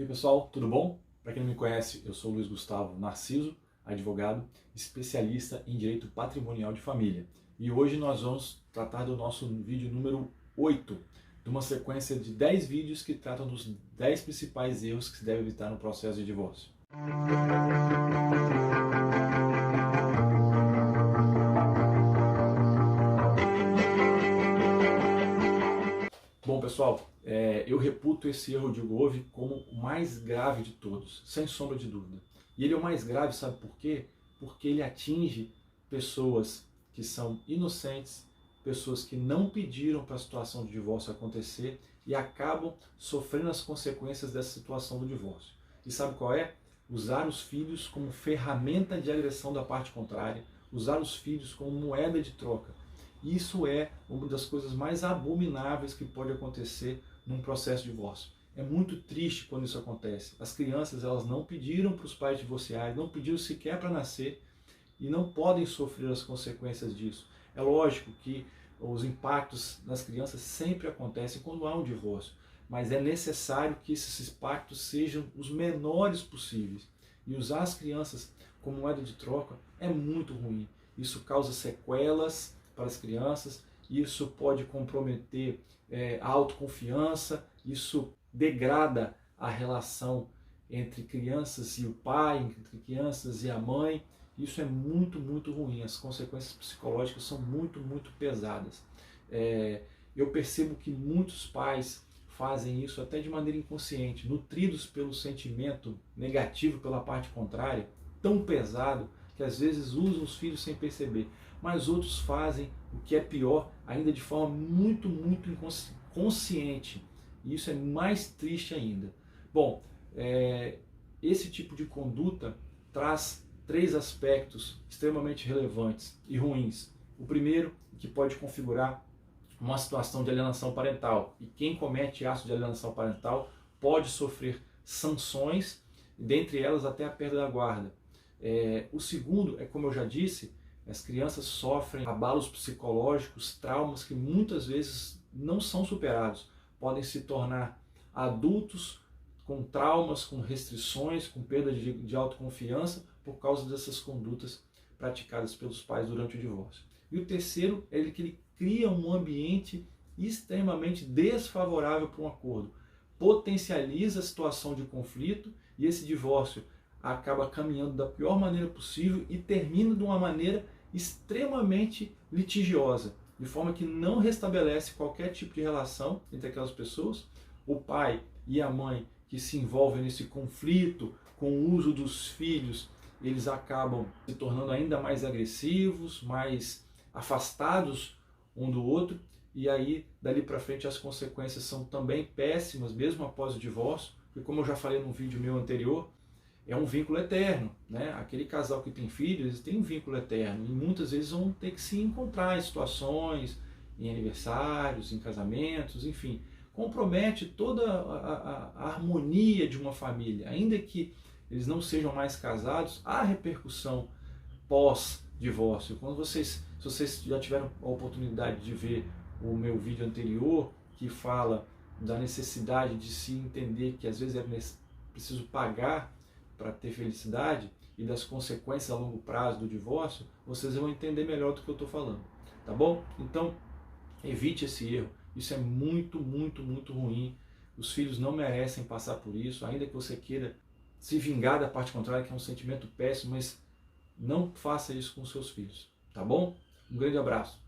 E aí pessoal, tudo bom? Para quem não me conhece, eu sou Luiz Gustavo Narciso, advogado, especialista em direito patrimonial de família. E hoje nós vamos tratar do nosso vídeo número 8, de uma sequência de 10 vídeos que tratam dos 10 principais erros que se deve evitar no processo de divórcio. Bom pessoal, eu reputo esse erro de Gove como o mais grave de todos, sem sombra de dúvida. E ele é o mais grave, sabe por quê? Porque ele atinge pessoas que são inocentes, pessoas que não pediram para a situação de divórcio acontecer e acabam sofrendo as consequências dessa situação do divórcio. E sabe qual é? Usar os filhos como ferramenta de agressão da parte contrária, usar os filhos como moeda de troca. Isso é uma das coisas mais abomináveis que pode acontecer num processo de divórcio. É muito triste quando isso acontece. As crianças elas não pediram para os pais divorciarem, não pediram sequer para nascer e não podem sofrer as consequências disso. É lógico que os impactos nas crianças sempre acontecem quando há um divórcio, mas é necessário que esses impactos sejam os menores possíveis. E usar as crianças como moeda de troca é muito ruim. Isso causa sequelas para as crianças, isso pode comprometer a autoconfiança, isso degrada a relação entre crianças e o pai, entre crianças e a mãe. Isso é muito, muito ruim, as consequências psicológicas são muito, muito pesadas. Eu percebo que muitos pais fazem isso até de maneira inconsciente, nutridos pelo sentimento negativo pela parte contrária, tão pesado, que às vezes usam os filhos sem perceber. Mas outros fazem o que é pior, ainda de forma muito, muito inconsciente. E isso é mais triste ainda. Bom, esse tipo de conduta traz 3 aspectos extremamente relevantes e ruins. O primeiro, que pode configurar uma situação de alienação parental. E quem comete atos de alienação parental pode sofrer sanções, dentre elas até a perda da guarda. O segundo é, como eu já disse, as crianças sofrem abalos psicológicos, traumas que muitas vezes não são superados. Podem se tornar adultos com traumas, com restrições, com perda de autoconfiança por causa dessas condutas praticadas pelos pais durante o divórcio. E o terceiro é que ele cria um ambiente extremamente desfavorável para um acordo. Potencializa a situação de conflito e esse divórcio acaba caminhando da pior maneira possível e termina de uma maneira extremamente litigiosa, de forma que não restabelece qualquer tipo de relação entre aquelas pessoas. O pai e a mãe que se envolvem nesse conflito com o uso dos filhos, eles acabam se tornando ainda mais agressivos, mais afastados um do outro, e aí dali para frente as consequências são também péssimas, mesmo após o divórcio, porque como eu já falei num vídeo meu anterior, é um vínculo eterno, né? Aquele casal que tem filhos, eles têm um vínculo eterno e muitas vezes vão ter que se encontrar em situações, em aniversários, em casamentos, enfim. Compromete toda a harmonia de uma família. Ainda que eles não sejam mais casados, há repercussão pós-divórcio. Se vocês já tiveram a oportunidade de ver o meu vídeo anterior, que fala da necessidade de se entender que às vezes é preciso pagar para ter felicidade e das consequências a longo prazo do divórcio, vocês vão entender melhor do que eu estou falando, tá bom? Então, evite esse erro. Isso é muito, muito, muito ruim. Os filhos não merecem passar por isso, ainda que você queira se vingar da parte contrária, que é um sentimento péssimo, mas não faça isso com seus filhos, tá bom? Um grande abraço.